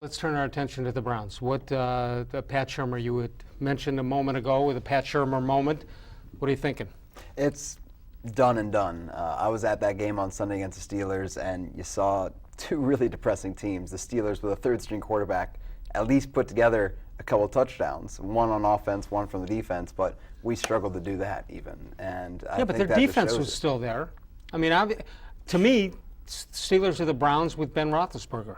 Let's turn our attention to the Browns. What the Pat Shurmur you had mentioned a moment ago with the Pat Shurmur moment. What are you thinking? It's done and done. I was at that game on Sunday against the Steelers, and you saw two really depressing teams. The Steelers with a third-string quarterback at least put together a couple of touchdowns, one on offense, one from the defense, but we struggled to do that even. And I but think their that defense just shows was it. still there. I mean, to me, Steelers are the Browns with Ben Roethlisberger.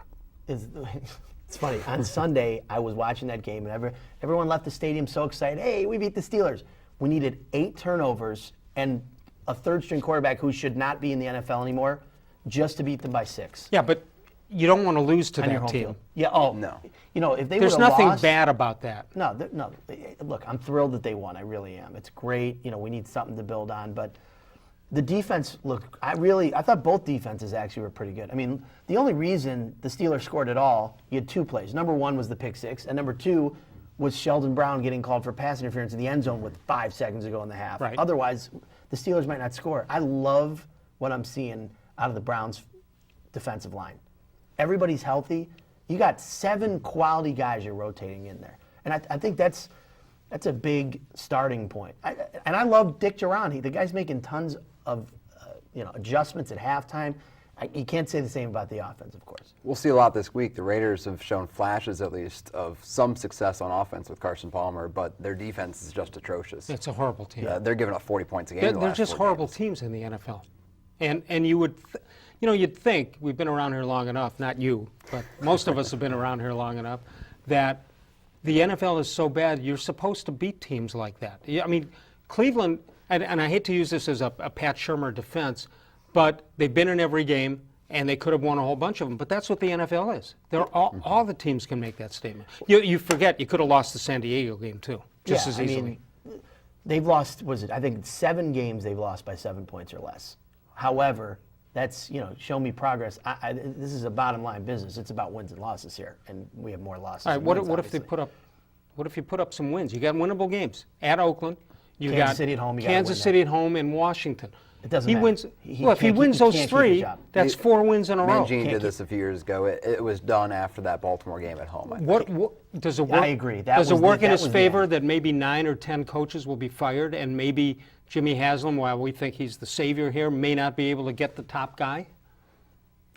It's funny. On Sunday, I was watching that game, and everyone left the stadium so excited. Hey, we beat the Steelers. We needed 8 turnovers and a third-string quarterback who should not be in the NFL anymore just to beat them by 6. Yeah, but you don't want to lose to On your that home team. field. Yeah. Oh No. You know, if they There's would have nothing lost, bad about that. No. Look, I'm thrilled that they won. I really am. It's great. You know, we need something to build on, but. The defense, look, I thought both defenses actually were pretty good. I mean, the only reason the Steelers scored at all, you had 2 plays. Number 1 was the pick 6, and number 2 was Sheldon Brown getting called for pass interference in the end zone with 5 seconds to go in the half. Right. Otherwise, the Steelers might not score. I love what I'm seeing out of the Browns' defensive line. Everybody's healthy. You got 7 quality guys you're rotating in there. And I think that's a big starting point. And I love Dick Duran. The guy's making tons of adjustments at halftime. You can't say the same about the offense, of course. We'll see a lot this week. The Raiders have shown flashes, at least, of some success on offense with Carson Palmer, but their defense is just atrocious. It's a horrible team. They're giving up 40 points a game. They're just horrible teams in the NFL. And you would, you'd think, we've been around here long enough, not you, but most of us have been around here long enough, that the NFL is so bad, you're supposed to beat teams like that. I mean, Cleveland, and I hate to use this as a Pat Shurmur defense, but they've been in every game, and they could have won a whole bunch of them. But that's what the NFL is. They're all the teams can make that statement. You forget, you could have lost the San Diego game, too, just as easily. I mean, they've lost, I think 7 games they've lost by 7 points or less. However, that's, show me progress. This is a bottom line business. It's about wins and losses here, and we have more losses. All right, than what wins, if they obviously. what if you put up some wins? You got winnable games at Oakland. You Kansas got City at home, you gotta Kansas win City that. at home and Washington. It doesn't he matter. wins. He Well, if he can't wins keep- he those can't keep 3, the job. that's 4 wins in a row. Mangini did this a few years ago. It was done after that Baltimore game at home, I think. What does it work? I agree. That Does it was work the- in that his was the favor end. that maybe 9 or 10 coaches will be fired, and maybe Jimmy Haslam, while we think he's the savior here, may not be able to get the top guy?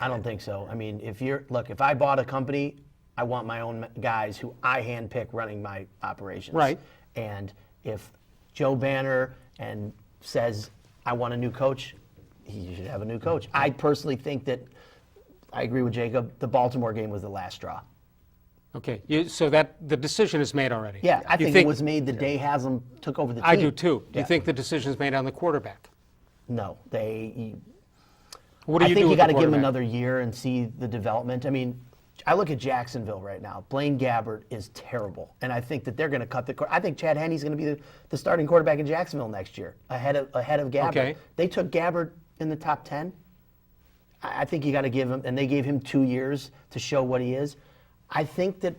I don't think so. I mean, if I bought a company, I want my own guys who I handpick running my operations. Right. And if Joe Banner says, I want a new coach, he should have a new coach. I personally think that, I agree with Jacob, the Baltimore game was the last straw. Okay, so that the decision is made already. Yeah, I You think it was made the day Haslam took over the team. I do too. Do Yeah. you think the decision is made on the quarterback? No, What do I you think do you with got the to give him quarterback? another year and see the development. I mean, I look at Jacksonville right now. Blaine Gabbert is terrible, and I think that they're going to cut I think Chad Henne's going to be the starting quarterback in Jacksonville next year, ahead of Gabbert. Okay. They took Gabbert in the top 10. I think you got to give him, and they gave him 2 years to show what he is. I think that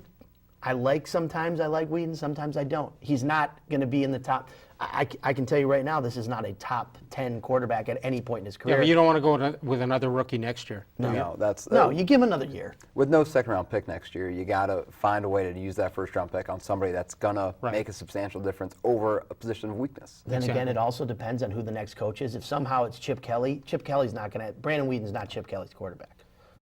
sometimes I like Whedon, sometimes I don't. He's not going to be in the top. I can tell you right now, this is not a top 10 quarterback at any point in his Yeah, career. but you don't want to go with another rookie next year. No, that's No, you give him another year. with no second-round pick next year, you got to find a way to use that first-round pick on somebody that's gonna Right. make a substantial difference over a position of weakness. Then again, Exactly. it also depends on who the next coach is. If somehow it's Chip Kelly's not going to. Brandon Whedon's not Chip Kelly's quarterback.